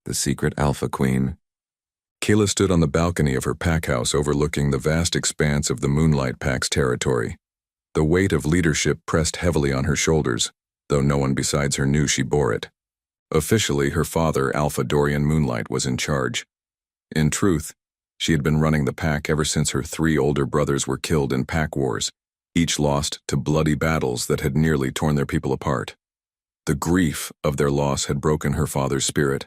the secret Alpha Queen. Kayla stood on the balcony of her pack house overlooking the vast expanse of the Moonlight Pack's territory. The weight of leadership pressed heavily on her shoulders, though no one besides her knew she bore it. Officially, her father, Alpha Dorian Moonlight, was in charge. In truth, she had been running the pack ever since her 3 older brothers were killed in pack wars, each lost to bloody battles that had nearly torn their people apart. The grief of their loss had broken her father's spirit,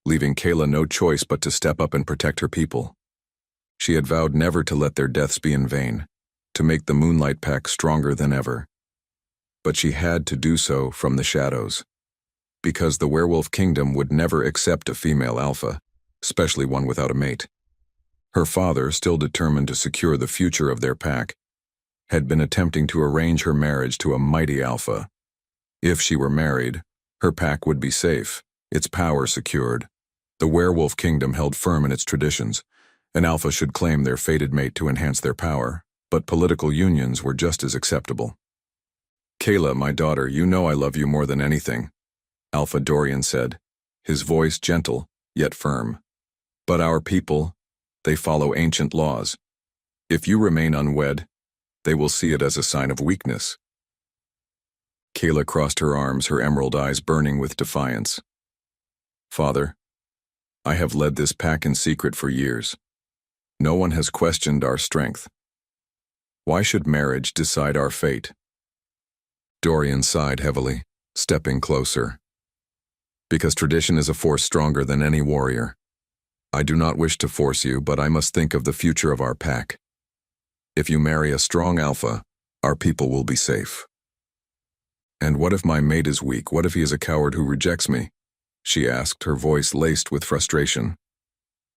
leaving Kayla no choice but to step up and protect her people. She had vowed never to let their deaths be in vain, to make the Moonlight Pack stronger than ever. But she had to do so from the shadows, because the werewolf kingdom would never accept a female alpha, especially one without a mate. Her father, still determined to secure the future of their pack, had been attempting to arrange her marriage to a mighty alpha. If she were married, her pack would be safe, its power secured. The werewolf kingdom held firm in its traditions. An alpha should claim their fated mate to enhance their power, but political unions were just as acceptable. "Kayla, my daughter, you know I love you more than anything," Alpha Dorian said, his voice gentle, yet firm. "But our people, they follow ancient laws. If you remain unwed, they will see it as a sign of weakness." Kayla crossed her arms, her emerald eyes burning with defiance. "Father, I have led this pack in secret for years. No one has questioned our strength. Why should marriage decide our fate?" Dorian sighed heavily, stepping closer. "Because tradition is a force stronger than any warrior. I do not wish to force you, but I must think of the future of our pack. If you marry a strong alpha, our people will be safe." "And what if my mate is weak? What if he is a coward who rejects me?" she asked, her voice laced with frustration.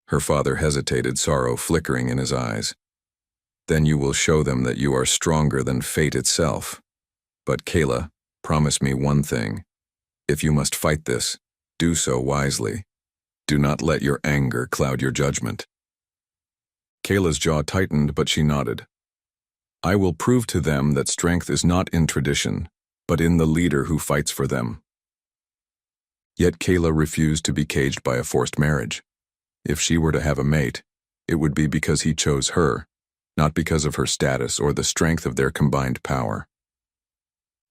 Her father hesitated, sorrow flickering in his eyes. "Then you will show them that you are stronger than fate itself. But Kayla, promise me one thing. If you must fight this, do so wisely. Do not let your anger cloud your judgment." Kayla's jaw tightened, but she nodded. "I will prove to them that strength is not in tradition, but in the leader who fights for them." Yet Kayla refused to be caged by a forced marriage. If she were to have a mate, it would be because he chose her, not because of her status or the strength of their combined power.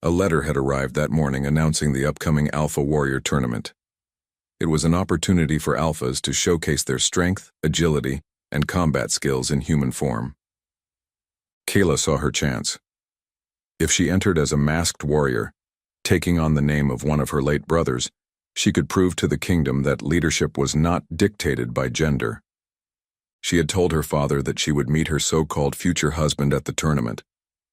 A letter had arrived that morning announcing the upcoming Alpha Warrior tournament. It was an opportunity for alphas to showcase their strength, agility, and combat skills in human form. Kayla saw her chance. If she entered as a masked warrior, taking on the name of one of her late brothers, she could prove to the kingdom that leadership was not dictated by gender. She had told her father that she would meet her so-called future husband at the tournament,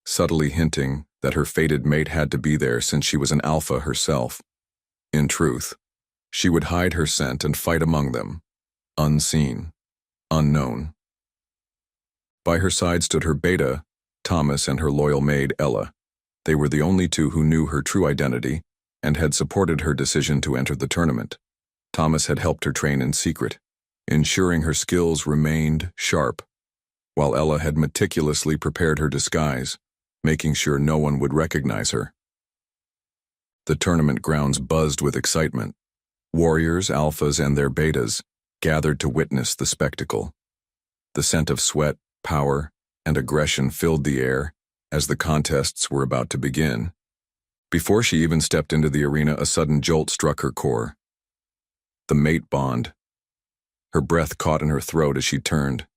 subtly hinting that her fated mate had to be there since she was an alpha herself. In truth, she would hide her scent and fight among them, unseen, unknown. By her side stood her beta, Thomas, and her loyal maid, Ella. They were the only two who knew her true identity and had supported her decision to enter the tournament. Thomas had helped her train in secret, ensuring her skills remained sharp, while Ella had meticulously prepared her disguise, making sure no one would recognize her. The tournament grounds buzzed with excitement. Warriors, alphas, and their betas gathered to witness the spectacle. The scent of sweat, power, and aggression filled the air as the contests were about to begin. Before she even stepped into the arena, a sudden jolt struck her core. The mate bond. Her breath caught in her throat as she turned,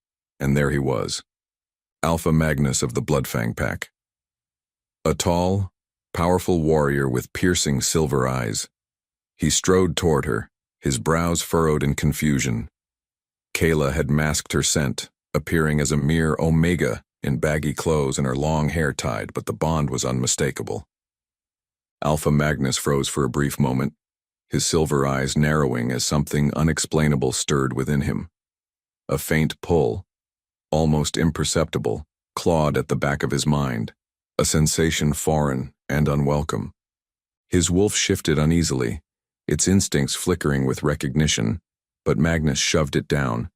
and there he was, Alpha Magnus of the Bloodfang Pack. A tall, powerful warrior with piercing silver eyes. He strode toward her, his brows furrowed in confusion. Kayla had masked her scent, appearing as a mere omega in baggy clothes and her long hair tied, but the bond was unmistakable. Alpha Magnus froze for a brief moment, his silver eyes narrowing as something unexplainable stirred within him. A faint pull, almost imperceptible, clawed at the back of his mind, a sensation foreign and unwelcome. His wolf shifted uneasily, its instincts flickering with recognition, but Magnus shoved it down.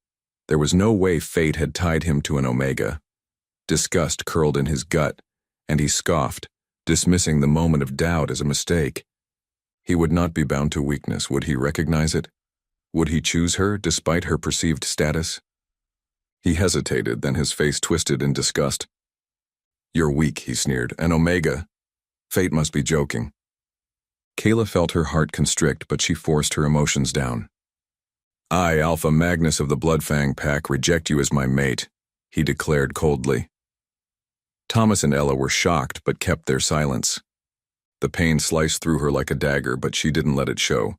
There was no way fate had tied him to an omega. Disgust curled in his gut, and he scoffed, dismissing the moment of doubt as a mistake. He would not be bound to weakness. Would he recognize it? Would he choose her despite her perceived status? He hesitated, then his face twisted in disgust. "You're weak," he sneered. "An Omega? Fate must be joking." Kayla felt her heart constrict, but she forced her emotions down. "I, Alpha Magnus of the Bloodfang Pack, reject you as my mate," he declared coldly. Thomas and Ella were shocked but kept their silence. The pain sliced through her like a dagger, but she didn't let it show.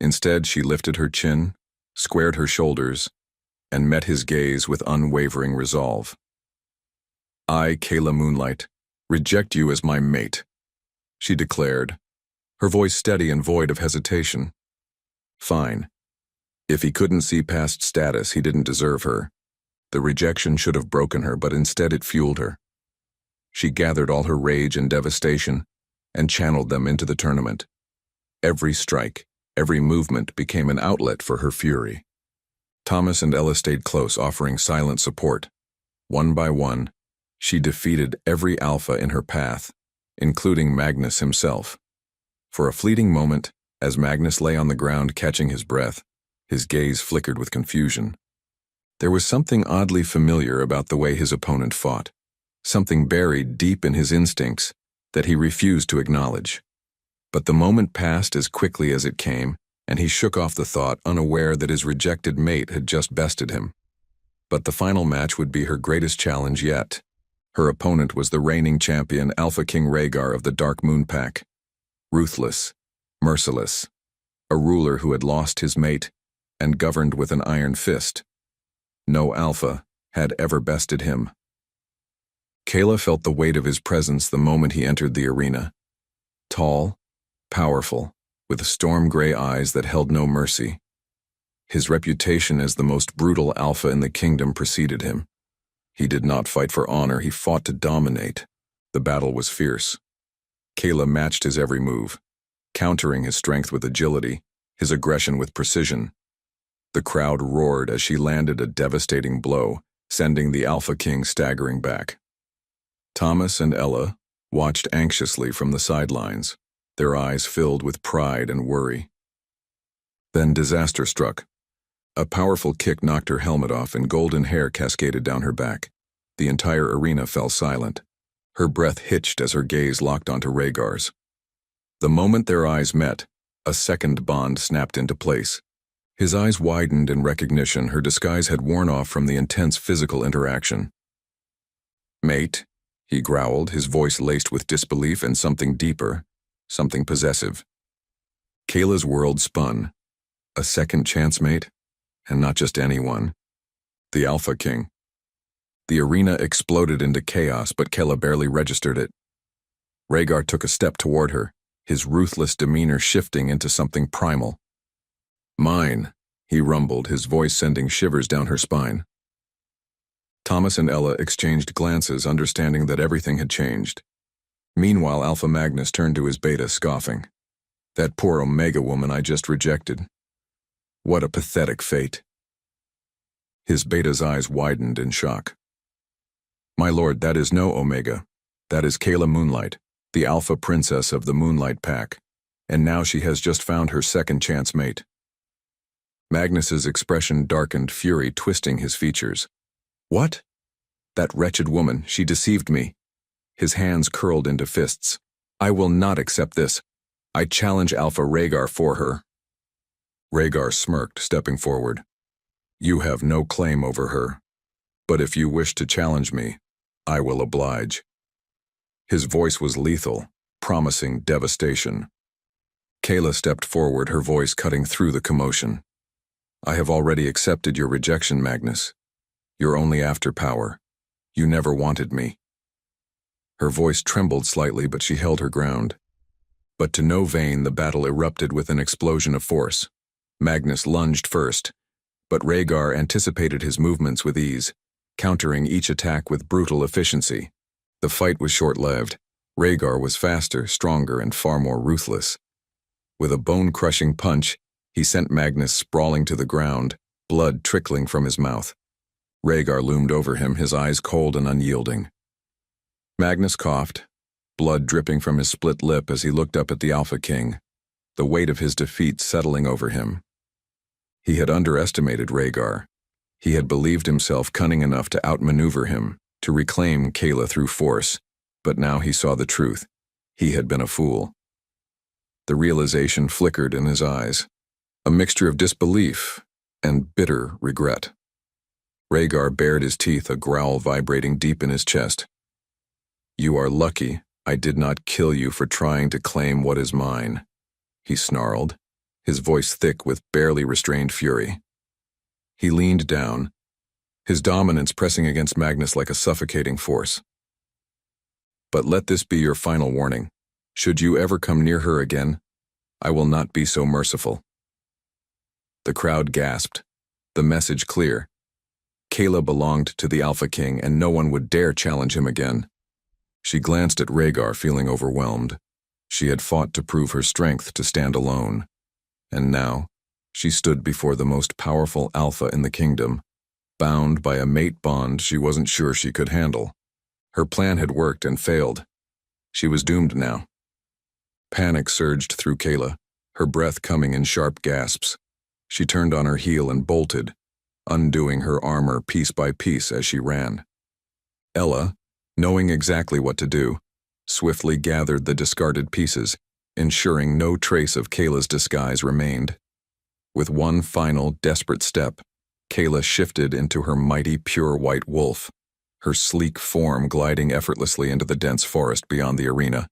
Instead, she lifted her chin, squared her shoulders, and met his gaze with unwavering resolve. "I, Kayla Moonlight, reject you as my mate," she declared, her voice steady and void of hesitation. Fine. If he couldn't see past status, he didn't deserve her. The rejection should have broken her, but instead it fueled her. She gathered all her rage and devastation and channeled them into the tournament. Every strike, every movement became an outlet for her fury. Thomas and Ella stayed close, offering silent support. One by one, she defeated every alpha in her path, including Magnus himself. For a fleeting moment, as Magnus lay on the ground catching his breath, his gaze flickered with confusion. There was something oddly familiar about the way his opponent fought, something buried deep in his instincts that he refused to acknowledge. But the moment passed as quickly as it came, and he shook off the thought, unaware that his rejected mate had just bested him. But the final match would be her greatest challenge yet. Her opponent was the reigning champion, Alpha King Rhaegar of the Dark Moon Pack. Ruthless, merciless, a ruler who had lost his mate and governed with an iron fist. No alpha had ever bested him. Kayla felt the weight of his presence the moment he entered the arena. Tall, powerful, with storm-gray eyes that held no mercy. His reputation as the most brutal alpha in the kingdom preceded him. He did not fight for honor, he fought to dominate. The battle was fierce. Kayla matched his every move, countering his strength with agility, his aggression with precision. The crowd roared as she landed a devastating blow, sending the Alpha King staggering back. Thomas and Ella watched anxiously from the sidelines, their eyes filled with pride and worry. Then disaster struck. A powerful kick knocked her helmet off and golden hair cascaded down her back. The entire arena fell silent. Her breath hitched as her gaze locked onto Rhaegar's. The moment their eyes met, a second bond snapped into place. His eyes widened in recognition. Her disguise had worn off from the intense physical interaction. "Mate," he growled, his voice laced with disbelief and something deeper, something possessive. Kayla's world spun. A second chance mate? And not just anyone. The Alpha King. The arena exploded into chaos, but Kayla barely registered it. Rhaegar took a step toward her, his ruthless demeanor shifting into something primal. "Mine," he rumbled, his voice sending shivers down her spine. Thomas and Ella exchanged glances, understanding that everything had changed. Meanwhile, Alpha Magnus turned to his beta, scoffing. "That poor Omega woman I just rejected. What a pathetic fate." His beta's eyes widened in shock. "My lord, that is no Omega. That is Kayla Moonlight, the Alpha Princess of the Moonlight Pack, and now she has just found her second chance mate." Magnus's expression darkened, fury twisting his features. "What? That wretched woman, she deceived me." His hands curled into fists. "I will not accept this. I challenge Alpha Rhaegar for her." Rhaegar smirked, stepping forward. "You have no claim over her, but if you wish to challenge me, I will oblige." His voice was lethal, promising devastation. Kayla stepped forward, her voice cutting through the commotion. "I have already accepted your rejection, Magnus. You're only after power. You never wanted me." Her voice trembled slightly, but she held her ground. But to no vein, the battle erupted with an explosion of force. Magnus lunged first, but Rhaegar anticipated his movements with ease, countering each attack with brutal efficiency. The fight was short-lived. Rhaegar was faster, stronger, and far more ruthless. With a bone-crushing punch, he sent Magnus sprawling to the ground, blood trickling from his mouth. Rhaegar loomed over him, his eyes cold and unyielding. Magnus coughed, blood dripping from his split lip as he looked up at the Alpha King, the weight of his defeat settling over him. He had underestimated Rhaegar. He had believed himself cunning enough to outmaneuver him, to reclaim Kayla through force, but now he saw the truth. He had been a fool. The realization flickered in his eyes, a mixture of disbelief and bitter regret. Rhaegar bared his teeth, a growl vibrating deep in his chest. "You are lucky I did not kill you for trying to claim what is mine," he snarled, his voice thick with barely restrained fury. He leaned down, his dominance pressing against Magnus like a suffocating force. "But let this be your final warning. Should you ever come near her again, I will not be so merciful." The crowd gasped, the message clear. Kayla belonged to the Alpha King, and no one would dare challenge him again. She glanced at Rhaegar, feeling overwhelmed. She had fought to prove her strength to stand alone, and now she stood before the most powerful alpha in the kingdom, bound by a mate bond she wasn't sure she could handle. Her plan had worked and failed. She was doomed now. Panic surged through Kayla, her breath coming in sharp gasps. She turned on her heel and bolted, undoing her armor piece by piece as she ran. Ella, knowing exactly what to do, swiftly gathered the discarded pieces, ensuring no trace of Kayla's disguise remained. With one final, desperate step, Kayla shifted into her mighty, pure white wolf, her sleek form gliding effortlessly into the dense forest beyond the arena.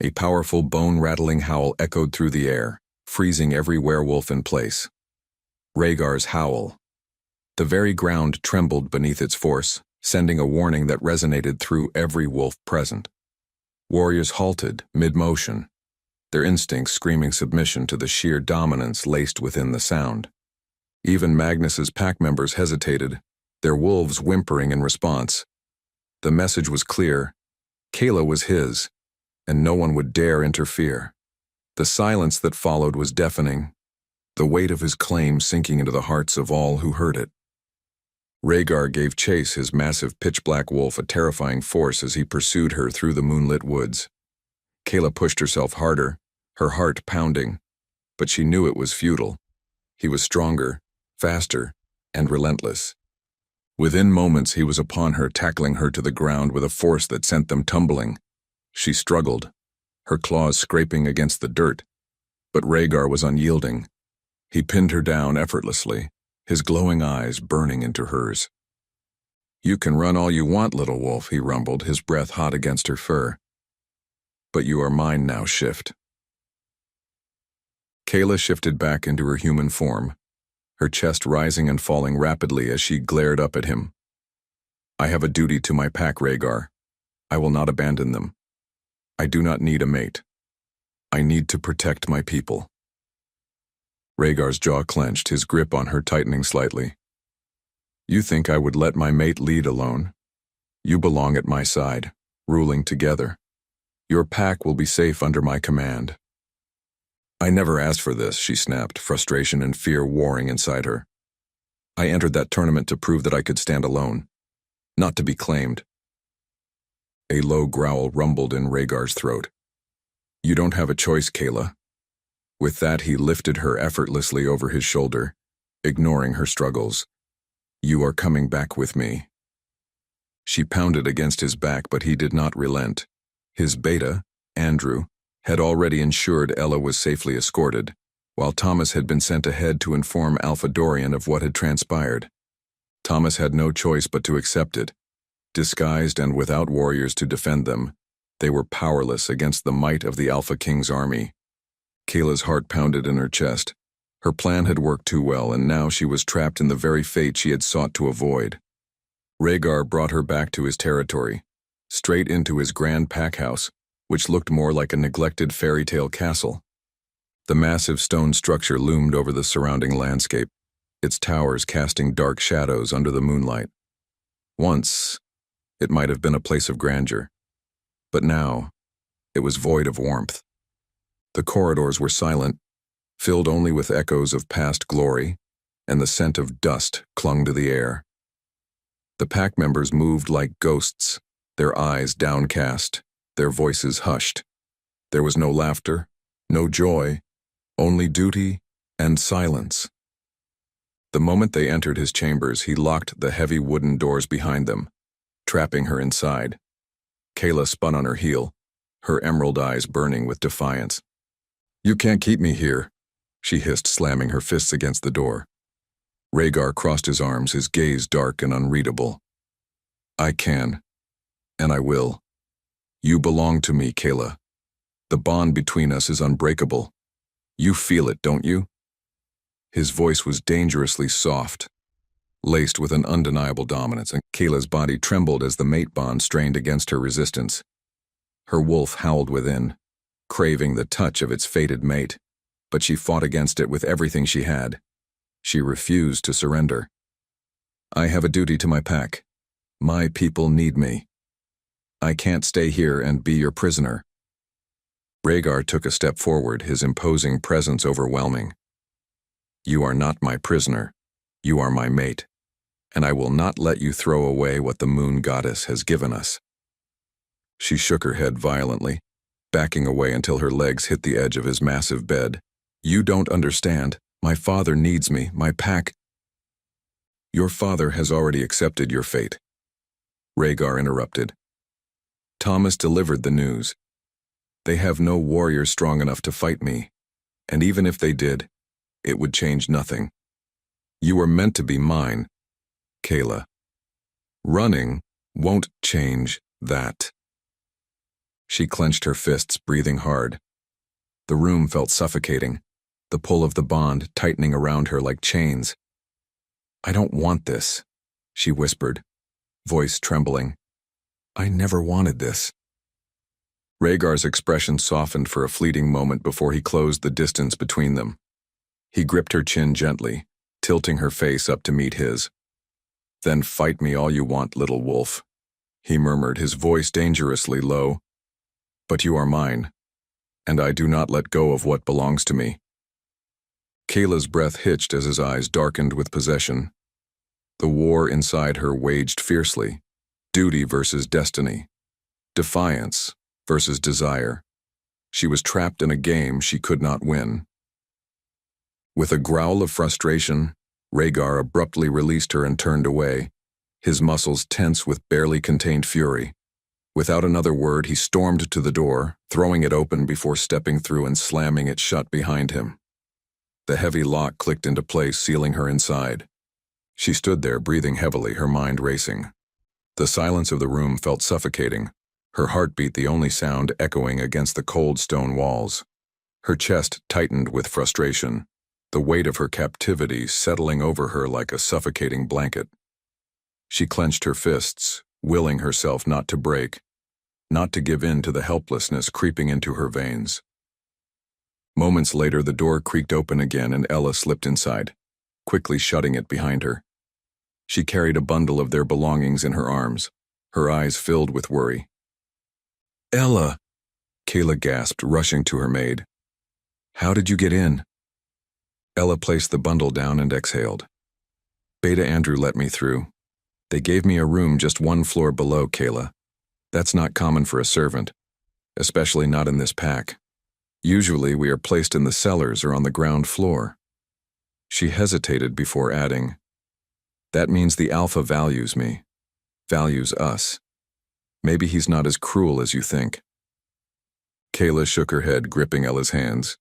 A powerful, bone-rattling howl echoed through the air, freezing every werewolf in place. Rhaegar's howl. The very ground trembled beneath its force, sending a warning that resonated through every wolf present. Warriors halted, mid-motion, their instincts screaming submission to the sheer dominance laced within the sound. Even Magnus's pack members hesitated, their wolves whimpering in response. The message was clear. Kayla was his, and no one would dare interfere. The silence that followed was deafening, the weight of his claim sinking into the hearts of all who heard it. Rhaegar gave chase, his massive pitch-black wolf a terrifying force as he pursued her through the moonlit woods. Kayla pushed herself harder, her heart pounding, but she knew it was futile. He was stronger, faster, and relentless. Within moments he was upon her, tackling her to the ground with a force that sent them tumbling. She struggled, her claws scraping against the dirt, but Rhaegar was unyielding. He pinned her down effortlessly, his glowing eyes burning into hers. "You can run all you want, little wolf," he rumbled, his breath hot against her fur. "But you are mine now, Shift." Kayla shifted back into her human form, her chest rising and falling rapidly as she glared up at him. "I have a duty to my pack, Rhaegar. I will not abandon them. I do not need a mate. I need to protect my people." Rhaegar's jaw clenched, his grip on her tightening slightly. "You think I would let my mate lead alone? You belong at my side, ruling together. Your pack will be safe under my command." "I never asked for this," she snapped, frustration and fear warring inside her. "I entered that tournament to prove that I could stand alone, not to be claimed." A low growl rumbled in Rhaegar's throat. "You don't have a choice, Kayla." With that, he lifted her effortlessly over his shoulder, ignoring her struggles. "You are coming back with me." She pounded against his back, but he did not relent. His beta, Andrew, had already ensured Ella was safely escorted, while Thomas had been sent ahead to inform Alpha Dorian of what had transpired. Thomas had no choice but to accept it. Disguised and without warriors to defend them, they were powerless against the might of the Alpha King's army. Kayla's heart pounded in her chest. Her plan had worked too well, and now she was trapped in the very fate she had sought to avoid. Rhaegar brought her back to his territory, straight into his grand pack house, which looked more like a neglected fairy tale castle. The massive stone structure loomed over the surrounding landscape, its towers casting dark shadows under the moonlight. Once, it might have been a place of grandeur, but now, it was void of warmth. The corridors were silent, filled only with echoes of past glory, and the scent of dust clung to the air. The pack members moved like ghosts, their eyes downcast, their voices hushed. There was no laughter, no joy, only duty and silence. The moment they entered his chambers, he locked the heavy wooden doors behind them, trapping her inside. Kayla spun on her heel, her emerald eyes burning with defiance. "You can't keep me here," she hissed, slamming her fists against the door. Rhaegar crossed his arms, his gaze dark and unreadable. "I can, and I will. You belong to me, Kayla. The bond between us is unbreakable. You feel it, don't you?" His voice was dangerously soft, laced with an undeniable dominance, and Kayla's body trembled as the mate bond strained against her resistance. Her wolf howled within, craving the touch of its fated mate, but she fought against it with everything she had. She refused to surrender. "I have a duty to my pack. My people need me. I can't stay here and be your prisoner." Rhaegar took a step forward, his imposing presence overwhelming. "You are not my prisoner. You are my mate, and I will not let you throw away what the moon goddess has given us." She shook her head violently, backing away until her legs hit the edge of his massive bed. "You don't understand. My father needs me, my pack." "Your father has already accepted your fate," Rhaegar interrupted. "Thomas delivered the news. They have no warriors strong enough to fight me, and even if they did, it would change nothing. You were meant to be mine, Kayla. Running won't change that." She clenched her fists, breathing hard. The room felt suffocating, the pull of the bond tightening around her like chains. "I don't want this," she whispered, voice trembling. "I never wanted this." Rhaegar's expression softened for a fleeting moment before he closed the distance between them. He gripped her chin gently, tilting her face up to meet his. "Then fight me all you want, little wolf," he murmured, his voice dangerously low. "But you are mine, and I do not let go of what belongs to me." Kayla's breath hitched as his eyes darkened with possession. The war inside her waged fiercely, duty versus destiny, defiance versus desire. She was trapped in a game she could not win. With a growl of frustration, Rhaegar abruptly released her and turned away, his muscles tense with barely contained fury. Without another word, he stormed to the door, throwing it open before stepping through and slamming it shut behind him. The heavy lock clicked into place, sealing her inside. She stood there, breathing heavily, her mind racing. The silence of the room felt suffocating, her heartbeat the only sound echoing against the cold stone walls. Her chest tightened with frustration, the weight of her captivity settling over her like a suffocating blanket. She clenched her fists, willing herself not to break, not to give in to the helplessness creeping into her veins. Moments later, the door creaked open again and Ella slipped inside, quickly shutting it behind her. She carried a bundle of their belongings in her arms, her eyes filled with worry. "Ella!" Kayla gasped, rushing to her maid. "How did you get in?" Ella placed the bundle down and exhaled. "Beta Andrew let me through. They gave me a room just one floor below, Kayla. That's not common for a servant, especially not in this pack. Usually we are placed in the cellars or on the ground floor." She hesitated before adding, "That means the Alpha values me, values us. Maybe he's not as cruel as you think." Kayla shook her head, gripping Ella's hands.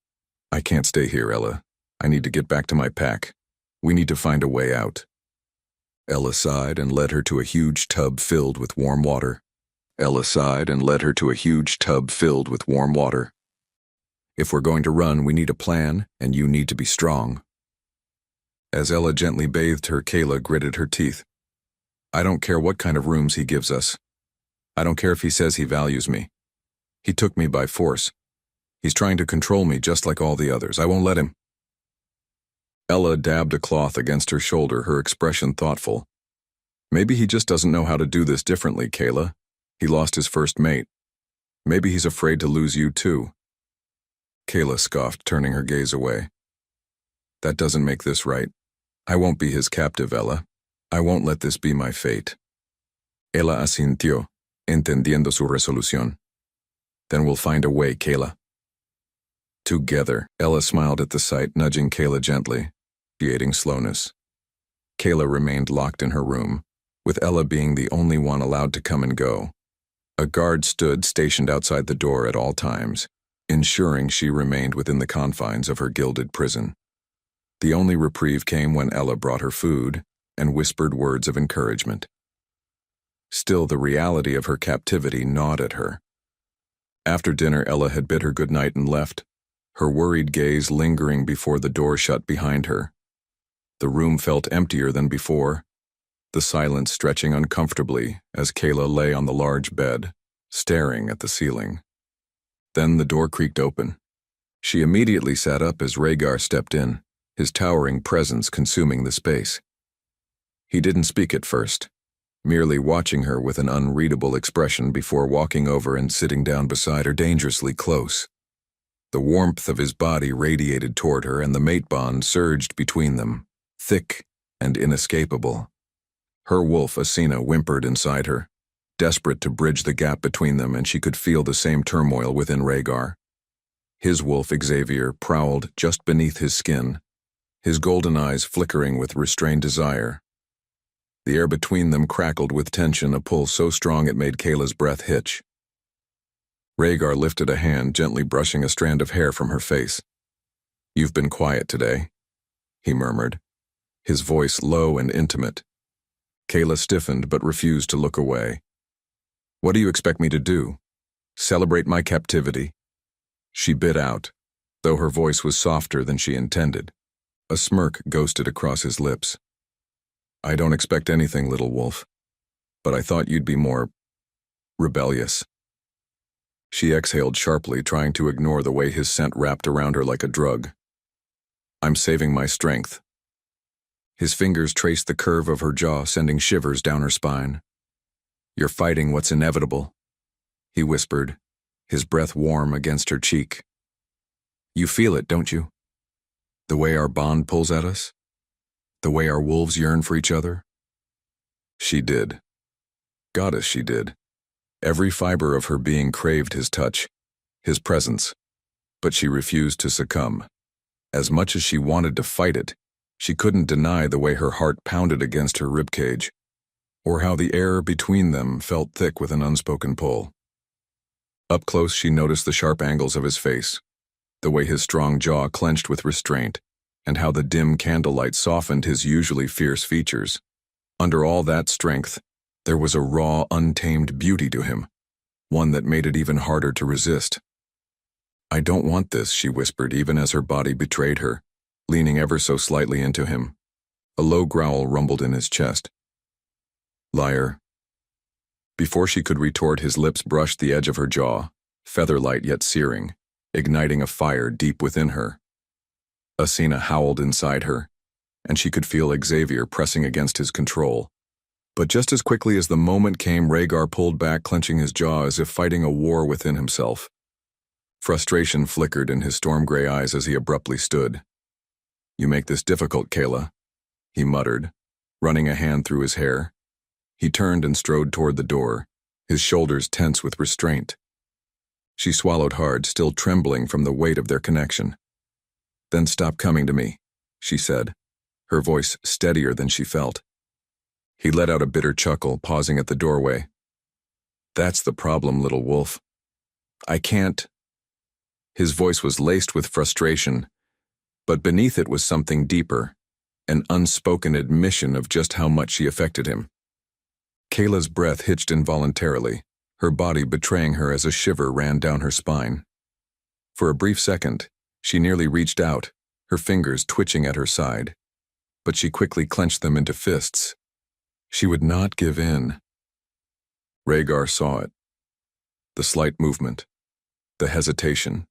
"I can't stay here, Ella. I need to get back to my pack. We need to find a way out." Ella sighed and led her to a huge tub filled with warm water. "If we're going to run, we need a plan, and you need to be strong." As Ella gently bathed her, Kayla gritted her teeth. "I don't care what kind of rooms he gives us. I don't care if he says he values me. He took me by force. He's trying to control me just like all the others. I won't let him." Ella dabbed a cloth against her shoulder, her expression thoughtful. "Maybe he just doesn't know how to do this differently, Kayla. He lost his first mate. Maybe he's afraid to lose you too." Kayla scoffed, turning her gaze away. "That doesn't make this right. I won't be his captive, Ella. I won't let this be my fate." Ella asintió, entendiendo su resolución. "Then we'll find a way, Kayla." Together, Ella smiled at the sight, nudging Kayla gently, creating slowness. Kayla remained locked in her room, with Ella being the only one allowed to come and go. A guard stood stationed outside the door at all times, ensuring she remained within the confines of her gilded prison. The only reprieve came when Ella brought her food and whispered words of encouragement. Still, the reality of her captivity gnawed at her. After dinner, Ella had bid her good night and left, her worried gaze lingering before the door shut behind her. The room felt emptier than before, the silence stretching uncomfortably as Kayla lay on the large bed, staring at the ceiling. Then the door creaked open. She immediately sat up as Rhaegar stepped in, his towering presence consuming the space. He didn't speak at first, merely watching her with an unreadable expression before walking over and sitting down beside her dangerously close. The warmth of his body radiated toward her, and the mate bond surged between them, thick and inescapable. Her wolf, Asina, whimpered inside her, desperate to bridge the gap between them, and she could feel the same turmoil within Rhaegar. His wolf, Xavier, prowled just beneath his skin, his golden eyes flickering with restrained desire. The air between them crackled with tension, a pull so strong it made Kayla's breath hitch. Rhaegar lifted a hand, gently brushing a strand of hair from her face. "You've been quiet today," he murmured, his voice low and intimate. Kayla stiffened but refused to look away. "What do you expect me to do? Celebrate my captivity?" She bit out, though her voice was softer than she intended. A smirk ghosted across his lips. "I don't expect anything, little wolf, but I thought you'd be more rebellious." She exhaled sharply, trying to ignore the way his scent wrapped around her like a drug. "I'm saving my strength." His fingers traced the curve of her jaw, sending shivers down her spine. "You're fighting what's inevitable," he whispered, his breath warm against her cheek. "You feel it, don't you? The way our bond pulls at us? The way our wolves yearn for each other?" She did. Goddess, she did. Every fiber of her being craved his touch, his presence, but she refused to succumb. As much as she wanted to fight it, she couldn't deny the way her heart pounded against her ribcage, or how the air between them felt thick with an unspoken pull. Up close, she noticed the sharp angles of his face, the way his strong jaw clenched with restraint, and how the dim candlelight softened his usually fierce features. Under all that strength, there was a raw, untamed beauty to him, one that made it even harder to resist. "I don't want this," she whispered, even as her body betrayed her, leaning ever so slightly into him. A low growl rumbled in his chest. "Liar." Before she could retort, his lips brushed the edge of her jaw, feather-light yet searing, igniting a fire deep within her. Asina howled inside her, and she could feel Xavier pressing against his control. But just as quickly as the moment came, Rhaegar pulled back, clenching his jaw as if fighting a war within himself. Frustration flickered in his storm-gray eyes as he abruptly stood. "You make this difficult, Kayla," he muttered, running a hand through his hair. He turned and strode toward the door, his shoulders tense with restraint. She swallowed hard, still trembling from the weight of their connection. "Then stop coming to me," she said, her voice steadier than she felt. He let out a bitter chuckle, pausing at the doorway. "That's the problem, little wolf. I can't." His voice was laced with frustration, but beneath it was something deeper, an unspoken admission of just how much she affected him. Kayla's breath hitched involuntarily, her body betraying her as a shiver ran down her spine. For a brief second, she nearly reached out, her fingers twitching at her side, but she quickly clenched them into fists. She would not give in. Rhaegar saw it. The slight movement, the hesitation,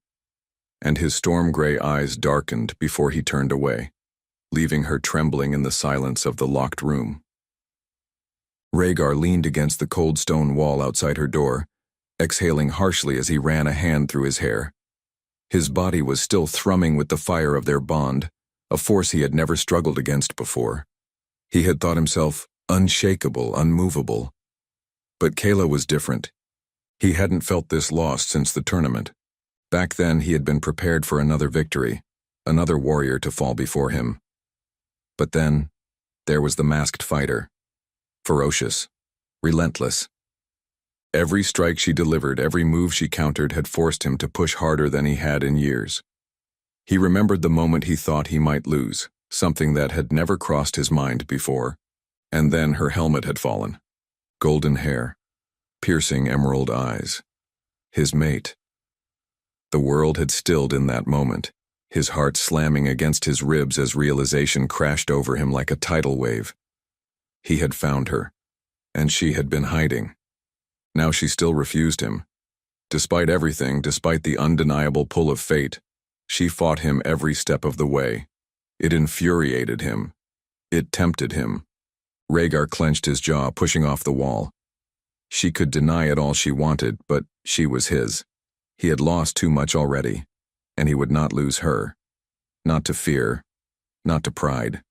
and his storm-gray eyes darkened before he turned away, leaving her trembling in the silence of the locked room. Rhaegar leaned against the cold stone wall outside her door, exhaling harshly as he ran a hand through his hair. His body was still thrumming with the fire of their bond, a force he had never struggled against before. He had thought himself unshakable, unmovable. But Kayla was different. He hadn't felt this lost since the tournament. Back then, he had been prepared for another victory, another warrior to fall before him. But then, There was the masked fighter. Ferocious. Relentless. Every strike she delivered, every move she countered had forced him to push harder than he had in years. He remembered the moment he thought he might lose, something that had never crossed his mind before, and then her helmet had fallen. Golden hair. Piercing emerald eyes. His mate. The world had stilled in that moment, his heart slamming against his ribs as realization crashed over him like a tidal wave. He had found her, and she had been hiding. Now she still refused him. Despite everything, despite the undeniable pull of fate, she fought him every step of the way. It infuriated him. It tempted him. Rhaegar clenched his jaw, pushing off the wall. She could deny it all she wanted, but she was his. He had lost too much already, and he would not lose her. Not to fear, not to pride.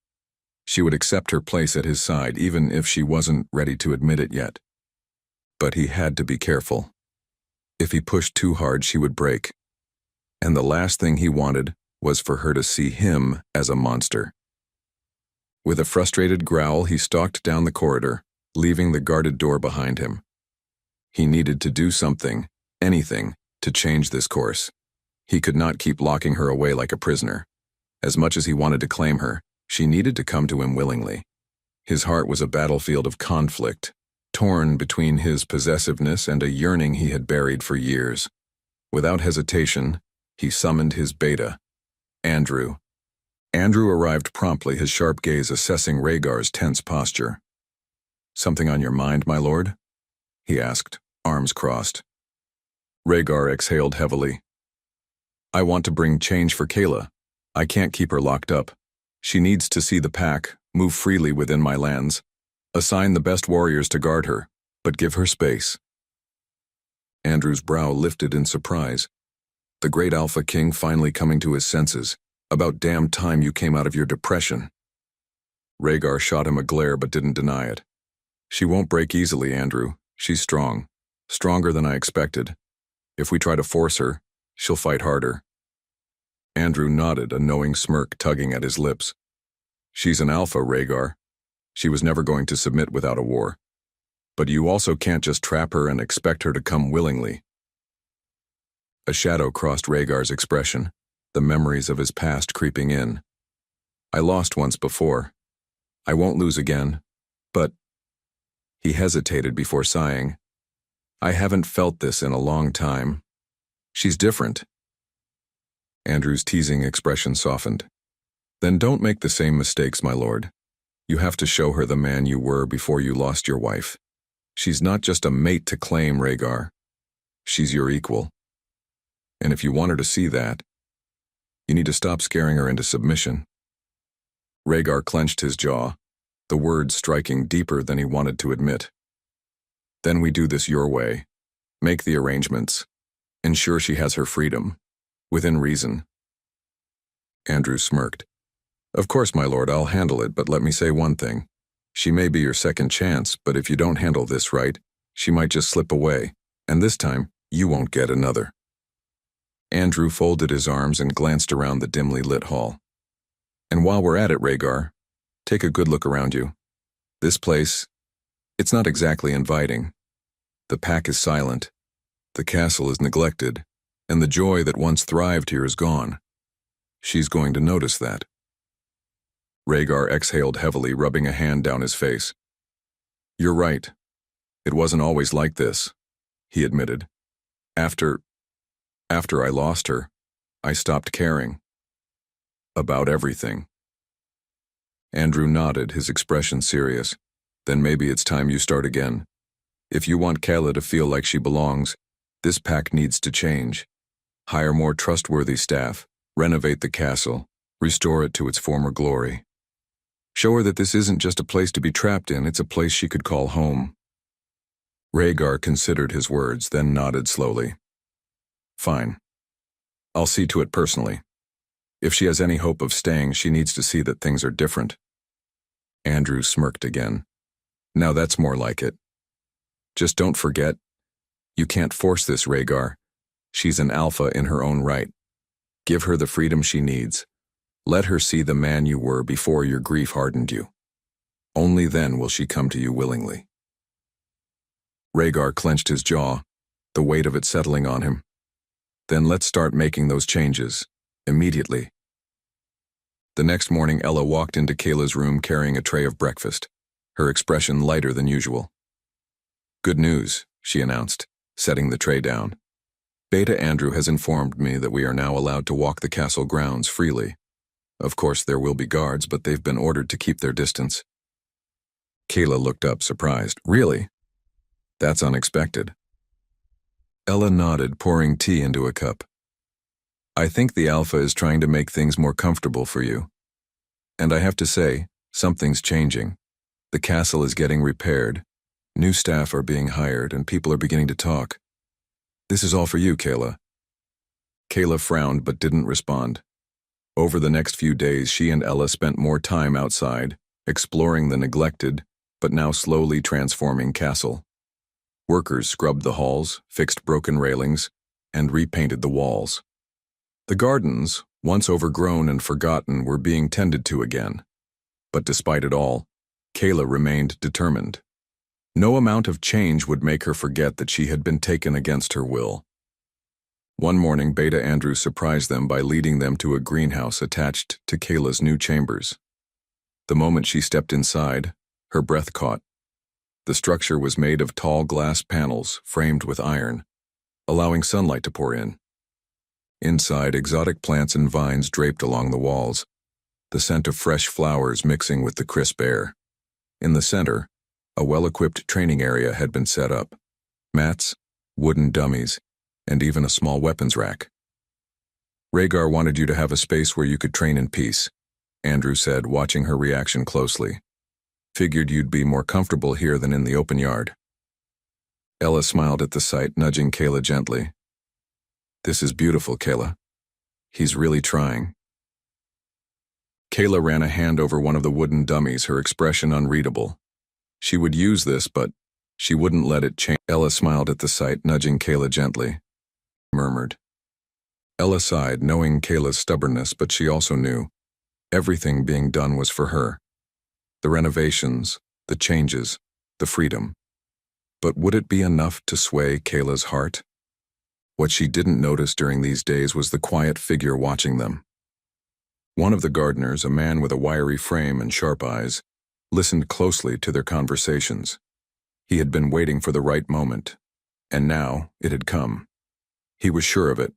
She would accept her place at his side, even if she wasn't ready to admit it yet. But he had to be careful. If he pushed too hard, she would break. And the last thing he wanted was for her to see him as a monster. With a frustrated growl, he stalked down the corridor, leaving the guarded door behind him. He needed to do something, anything, to change this course. He could not keep locking her away like a prisoner. As much as he wanted to claim her, she needed to come to him willingly. His heart was a battlefield of conflict, torn between his possessiveness and a yearning he had buried for years. Without hesitation, he summoned his beta, Andrew. Andrew arrived promptly, his sharp gaze assessing Rhaegar's tense posture. "Something on your mind, my lord?" he asked, arms crossed. Rhaegar exhaled heavily. "I want to bring change for Kayla. I can't keep her locked up. She needs to see the pack, move freely within my lands. Assign the best warriors to guard her, but give her space." Andrew's brow lifted in surprise. The great Alpha King finally coming to his senses. About damn time you came out of your depression. Rhaegar shot him a glare but didn't deny it. "She won't break easily, Andrew. She's strong. Stronger than I expected. If we try to force her, she'll fight harder." Andrew nodded, a knowing smirk tugging at his lips. "She's an alpha, Rhaegar. She was never going to submit without a war. But you also can't just trap her and expect her to come willingly." A shadow crossed Rhaegar's expression, the memories of his past creeping in. "I lost once before. I won't lose again, but—" He hesitated before sighing. "I haven't felt this in a long time. She's different." Andrew's teasing expression softened. "Then don't make the same mistakes, my lord. You have to show her the man you were before you lost your wife. She's not just a mate to claim, Rhaegar. She's your equal. And if you want her to see that, you need to stop scaring her into submission." Rhaegar clenched his jaw, the words striking deeper than he wanted to admit. "Then we do this your way. Make the arrangements. Ensure she has her freedom. Within reason." Andrew smirked. "Of course, my lord, I'll handle it, but let me say one thing. She may be your second chance, but if you don't handle this right, she might just slip away, and this time, you won't get another." Andrew folded his arms and glanced around the dimly lit hall. "And while we're at it, Rhaegar, take a good look around you. This place, it's not exactly inviting. The pack is silent, the castle is neglected, and the joy that once thrived here is gone. She's going to notice that." Rhaegar exhaled heavily, rubbing a hand down his face. "You're right. It wasn't always like this," he admitted. After I lost her, I stopped caring. About everything." Andrew nodded, his expression serious. "Then maybe it's time you start again. If you want Kayla to feel like she belongs, this pack needs to change. Hire more trustworthy staff, renovate the castle, restore it to its former glory. Show her that this isn't just a place to be trapped in, it's a place she could call home." Rhaegar considered his words, then nodded slowly. "Fine. I'll see to it personally. If she has any hope of staying, she needs to see that things are different." Andrew smirked again. "Now that's more like it. Just don't forget, you can't force this, Rhaegar. She's an alpha in her own right. Give her the freedom she needs. Let her see the man you were before your grief hardened you." Only then will she come to you willingly. Rhaegar clenched his jaw, the weight of it settling on him. Then let's start making those changes, immediately. The next morning, Ella walked into Kayla's room carrying a tray of breakfast, her expression lighter than usual. Good news, she announced, setting the tray down. Beta Andrew has informed me that we are now allowed to walk the castle grounds freely. Of course, there will be guards, but they've been ordered to keep their distance. Kayla looked up, surprised. Really? That's unexpected. Ella nodded, pouring tea into a cup. I think the Alpha is trying to make things more comfortable for you. And I have to say, something's changing. The castle is getting repaired. New staff are being hired, and people are beginning to talk. This is all for you, Kayla. Kayla frowned but didn't respond. Over the next few days, she and Ella spent more time outside, exploring the neglected, but now slowly transforming castle. Workers scrubbed the halls, fixed broken railings, and repainted the walls. The gardens, once overgrown and forgotten, were being tended to again. But despite it all, Kayla remained determined. No amount of change would make her forget that she had been taken against her will. One morning, Beta Andrew surprised them by leading them to a greenhouse attached to Kayla's new chambers. The moment she stepped inside, her breath caught. The structure was made of tall glass panels framed with iron, allowing sunlight to pour in. Inside, exotic plants and vines draped along the walls, the scent of fresh flowers mixing with the crisp air. In the center, a well-equipped training area had been set up. Mats, wooden dummies, and even a small weapons rack. Rhaegar wanted you to have a space where you could train in peace, Andrew said, watching her reaction closely. Figured you'd be more comfortable here than in the open yard. Ella smiled at the sight, nudging Kayla gently. This is beautiful, Kayla. He's really trying. Kayla ran a hand over one of the wooden dummies, her expression unreadable. She would use this, but she wouldn't let it change. Ella smiled at the sight, nudging Kayla gently. Murmured. Ella sighed, knowing Kayla's stubbornness, but she also knew everything being done was for her. The renovations, the changes, the freedom. But would it be enough to sway Kayla's heart? What she didn't notice during these days was the quiet figure watching them. One of the gardeners, a man with a wiry frame and sharp eyes, listened closely to their conversations. He had been waiting for the right moment, and now it had come. He was sure of it.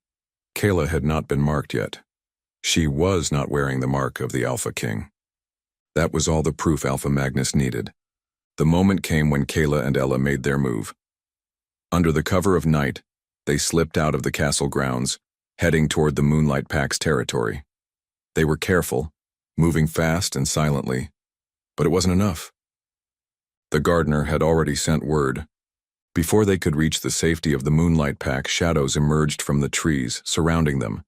Kayla had not been marked yet. She was not wearing the mark of the Alpha King. That was all the proof Alpha Magnus needed. The moment came when Kayla and Ella made their move. Under the cover of night, they slipped out of the castle grounds, heading toward the Moonlight Pack's territory. They were careful, moving fast and silently, but it wasn't enough. The gardener had already sent word. Before they could reach the safety of the Moonlight Pack, shadows emerged from the trees surrounding them.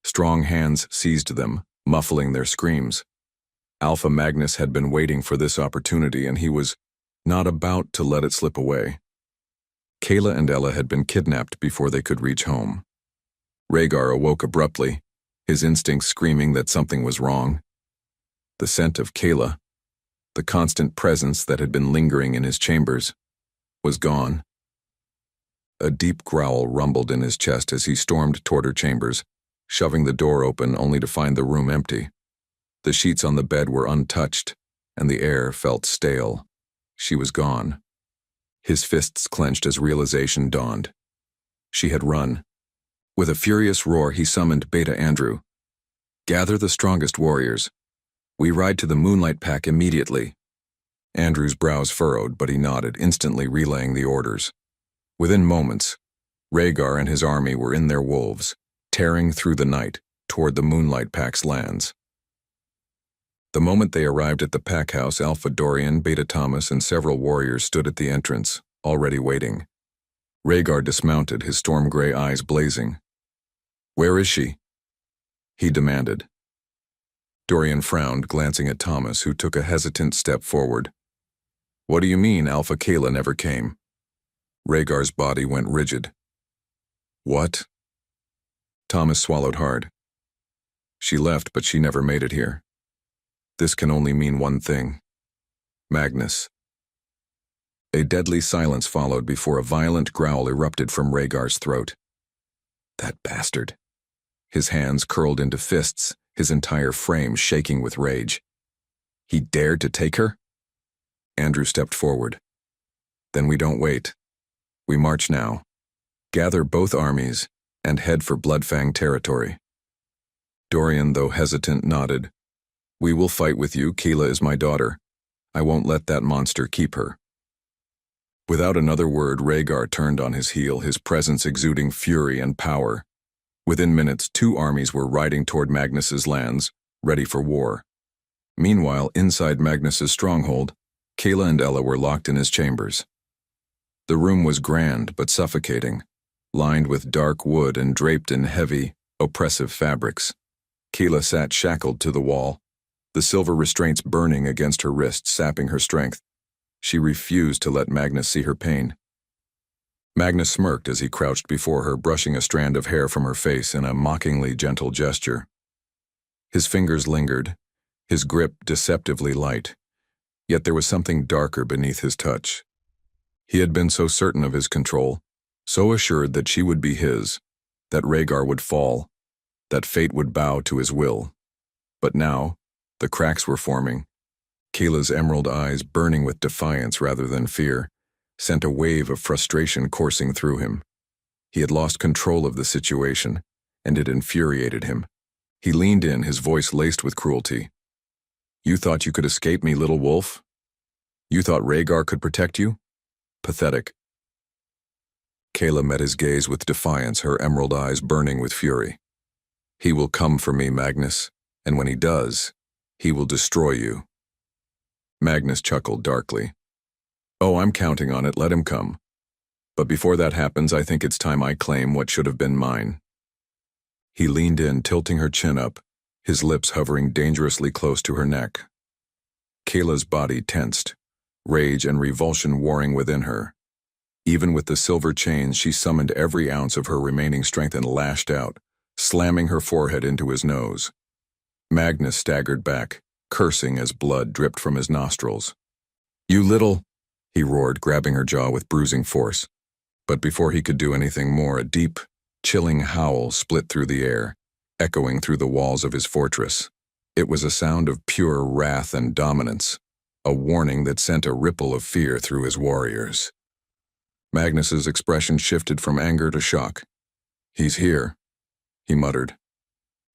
Strong hands seized them, muffling their screams. Alpha Magnus had been waiting for this opportunity, and he was not about to let it slip away. Kayla and Ella had been kidnapped before they could reach home. Rhaegar awoke abruptly, his instincts screaming that something was wrong. The scent of Kayla, the constant presence that had been lingering in his chambers, was gone. A deep growl rumbled in his chest as he stormed toward her chambers, shoving the door open only to find the room empty. The sheets on the bed were untouched, and the air felt stale. She was gone. His fists clenched as realization dawned. She had run. With a furious roar, he summoned Beta Andrew. Gather the strongest warriors. We ride to the Moonlight Pack immediately. Andrew's brows furrowed, but he nodded, instantly relaying the orders. Within moments, Rhaegar and his army were in their wolves, tearing through the night toward the Moonlight Pack's lands. The moment they arrived at the pack house, Alpha Dorian, Beta Thomas, and several warriors stood at the entrance, already waiting. Rhaegar dismounted, his storm-gray eyes blazing. Where is she? He demanded. Dorian frowned, glancing at Thomas, who took a hesitant step forward. What do you mean Alpha Kayla never came? Rhaegar's body went rigid. What? Thomas swallowed hard. She left, but she never made it here. This can only mean one thing. Magnus. A deadly silence followed before a violent growl erupted from Rhaegar's throat. That bastard. His hands curled into fists, his entire frame shaking with rage. He dared to take her? Andrew stepped forward. Then we don't wait. We march now. Gather both armies and head for Bloodfang territory. Dorian, though hesitant, nodded. We will fight with you. Keela is my daughter. I won't let that monster keep her. Without another word, Rhaegar turned on his heel, his presence exuding fury and power. Within minutes, two armies were riding toward Magnus's lands, ready for war. Meanwhile, inside Magnus's stronghold, Kayla and Ella were locked in his chambers. The room was grand but suffocating, lined with dark wood and draped in heavy, oppressive fabrics. Kayla sat shackled to the wall, the silver restraints burning against her wrists, sapping her strength. She refused to let Magnus see her pain. Magnus smirked as he crouched before her, brushing a strand of hair from her face in a mockingly gentle gesture. His fingers lingered, his grip deceptively light, yet there was something darker beneath his touch. He had been so certain of his control, so assured that she would be his, that Rhaegar would fall, that fate would bow to his will. But now, the cracks were forming. Kayla's emerald eyes, burning with defiance rather than fear, sent a wave of frustration coursing through him. He had lost control of the situation, and it infuriated him. He leaned in, his voice laced with cruelty. You thought you could escape me, little wolf? You thought Rhaegar could protect you? Pathetic. Kayla met his gaze with defiance, her emerald eyes burning with fury. He will come for me, Magnus, and when he does, he will destroy you. Magnus chuckled darkly. Oh, I'm counting on it, let him come. But before that happens, I think it's time I claim what should have been mine. He leaned in, tilting her chin up, his lips hovering dangerously close to her neck. Kayla's body tensed, rage and revulsion warring within her. Even with the silver chains, she summoned every ounce of her remaining strength and lashed out, slamming her forehead into his nose. Magnus staggered back, cursing as blood dripped from his nostrils. You little, he roared, grabbing her jaw with bruising force. But before he could do anything more, a deep, chilling howl split through the air, echoing through the walls of his fortress. It was a sound of pure wrath and dominance, a warning that sent a ripple of fear through his warriors. Magnus's expression shifted from anger to shock. He's here, he muttered.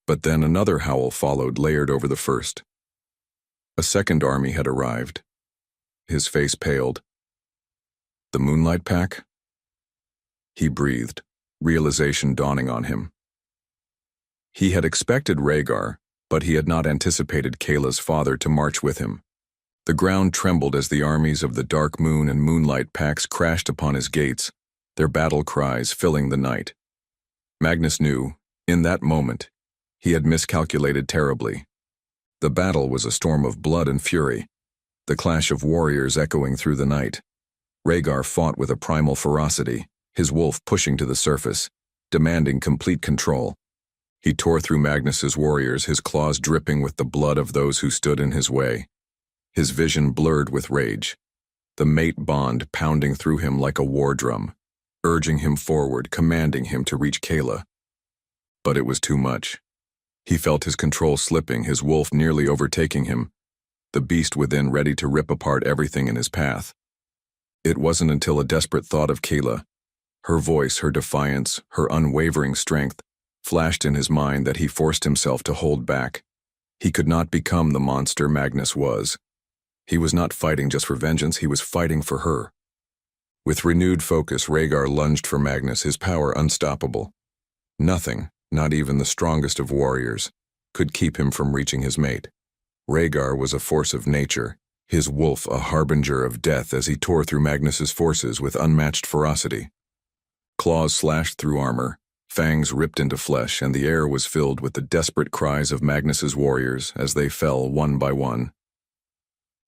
But then another howl followed, layered over the first. A second army had arrived. His face paled. The Moonlight Pack? He breathed, realization dawning on him. He had expected Rhaegar, but he had not anticipated Kayla's father to march with him. The ground trembled as the armies of the Dark Moon and Moonlight Packs crashed upon his gates, their battle cries filling the night. Magnus knew, in that moment, he had miscalculated terribly. The battle was a storm of blood and fury, the clash of warriors echoing through the night. Rhaegar fought with a primal ferocity, his wolf pushing to the surface, demanding complete control. He tore through Magnus's warriors, his claws dripping with the blood of those who stood in his way. His vision blurred with rage, the mate bond pounding through him like a war drum, urging him forward, commanding him to reach Kayla. But it was too much. He felt his control slipping, his wolf nearly overtaking him, the beast within ready to rip apart everything in his path. It wasn't until a desperate thought of Kayla, her voice, her defiance, her unwavering strength, flashed in his mind that he forced himself to hold back. He could not become the monster Magnus was. He was not fighting just for vengeance, he was fighting for her. With renewed focus, Rhaegar lunged for Magnus, his power unstoppable. Nothing, not even the strongest of warriors, could keep him from reaching his mate. Rhaegar was a force of nature, his wolf a harbinger of death as he tore through Magnus's forces with unmatched ferocity. Claws slashed through armor, fangs ripped into flesh, and the air was filled with the desperate cries of Magnus's warriors as they fell one by one.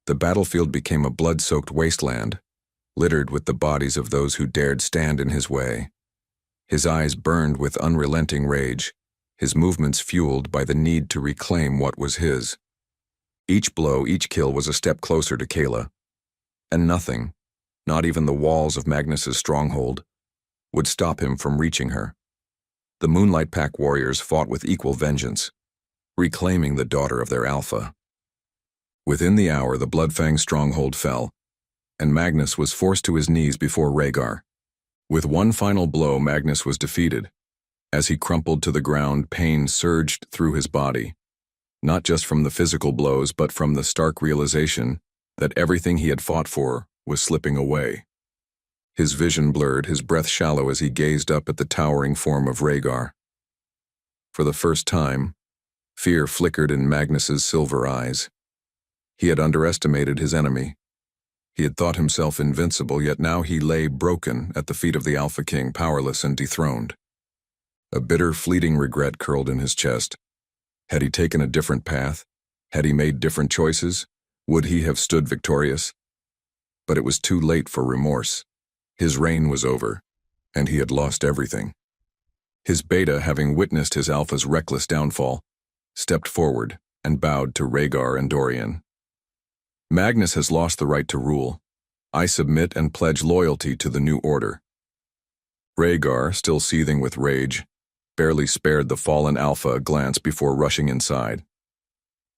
The battlefield became a blood-soaked wasteland, littered with the bodies of those who dared stand in his way. His eyes burned with unrelenting rage, his movements fueled by the need to reclaim what was his. Each blow, each kill was a step closer to Kayla, And nothing, not even the walls of Magnus's stronghold, would stop him from reaching her. The Moonlight Pack warriors fought with equal vengeance, reclaiming the daughter of their alpha. Within the hour, the Bloodfang stronghold fell, and Magnus was forced to his knees before Rhaegar. With one final blow, Magnus was defeated. As he crumpled to the ground, pain surged through his body, not just from the physical blows, but from the stark realization that everything he had fought for was slipping away. His vision blurred, his breath shallow as he gazed up at the towering form of Rhaegar. For the first time, fear flickered in Magnus's silver eyes. He had underestimated his enemy. He had thought himself invincible, yet now he lay broken at the feet of the Alpha King, powerless and dethroned. A bitter, fleeting regret curled in his chest. Had he taken a different path? Had he made different choices? Would he have stood victorious? But it was too late for remorse. His reign was over, and he had lost everything. His beta, having witnessed his alpha's reckless downfall, stepped forward and bowed to Rhaegar and Dorian. Magnus has lost the right to rule. I submit and pledge loyalty to the new order. Rhaegar, still seething with rage, barely spared the fallen alpha a glance before rushing inside.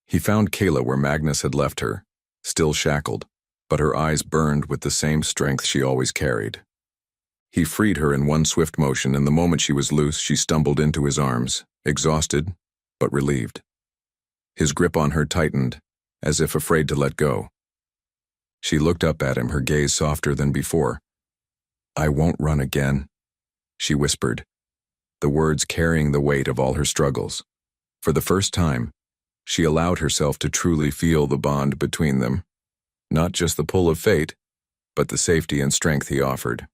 He found Kayla where Magnus had left her, still shackled, but her eyes burned with the same strength she always carried. He freed her in one swift motion, and the moment she was loose, she stumbled into his arms, exhausted, but relieved. His grip on her tightened, as if afraid to let go. She looked up at him, her gaze softer than before. "I won't run again," she whispered, the words carrying the weight of all her struggles. For the first time, she allowed herself to truly feel the bond between them, not just the pull of fate, but the safety and strength he offered.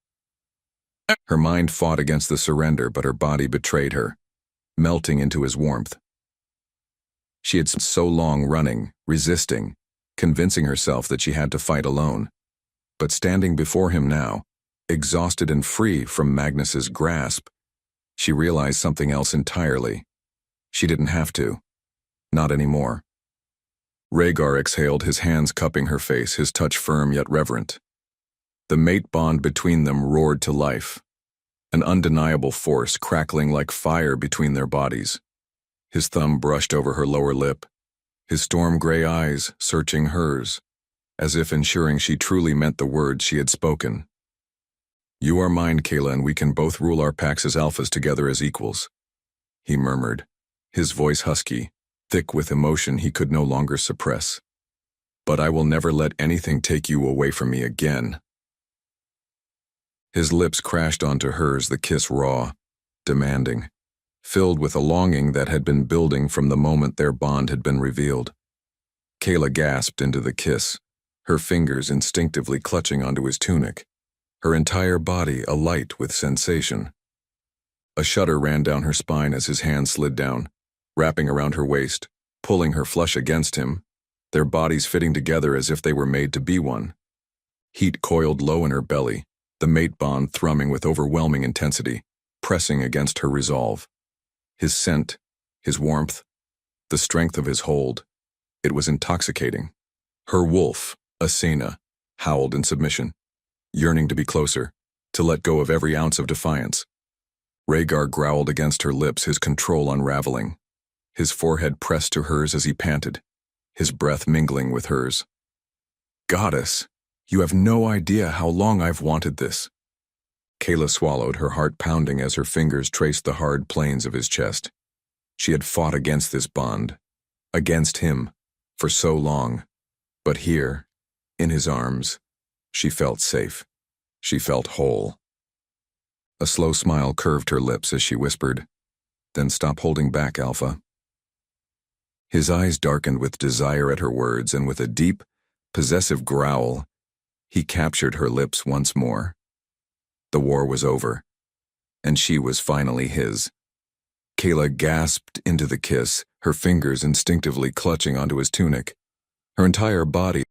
Her mind fought against the surrender, but her body betrayed her, melting into his warmth. She had spent so long running, resisting, convincing herself that she had to fight alone. But standing before him now, exhausted and free from Magnus's grasp, she realized something else entirely. She didn't have to. Not anymore. Rhaegar exhaled, his hands cupping her face, his touch firm yet reverent. The mate bond between them roared to life, an undeniable force crackling like fire between their bodies. His thumb brushed over her lower lip, his storm-gray eyes searching hers, as if ensuring she truly meant the words she had spoken. "You are mine, Kayla, and we can both rule our packs as alphas together as equals," he murmured, his voice husky, thick with emotion he could no longer suppress. "But I will never let anything take you away from me again." His lips crashed onto hers, the kiss raw, demanding, filled with a longing that had been building from the moment their bond had been revealed. Kayla gasped into the kiss, her fingers instinctively clutching onto his tunic, her entire body alight with sensation. A shudder ran down her spine as his hand slid down, wrapping around her waist, pulling her flush against him, their bodies fitting together as if they were made to be one. Heat coiled low in her belly, the mate bond thrumming with overwhelming intensity, pressing against her resolve. His scent, his warmth, the strength of his hold, it was intoxicating. Her wolf, Asena, howled in submission, yearning to be closer, to let go of every ounce of defiance. Rhaegar growled against her lips, his control unraveling. His forehead pressed to hers as he panted, his breath mingling with hers. "Goddess, you have no idea how long I've wanted this." Kayla swallowed, her heart pounding as her fingers traced the hard planes of his chest. She had fought against this bond, against him, for so long. But here, in his arms, she felt safe. She felt whole. A slow smile curved her lips as she whispered, "Then stop holding back, Alpha." His eyes darkened with desire at her words, and with a deep, possessive growl, he captured her lips once more. The war was over, and she was finally his. Kayla gasped into the kiss, her fingers instinctively clutching onto his tunic, her entire body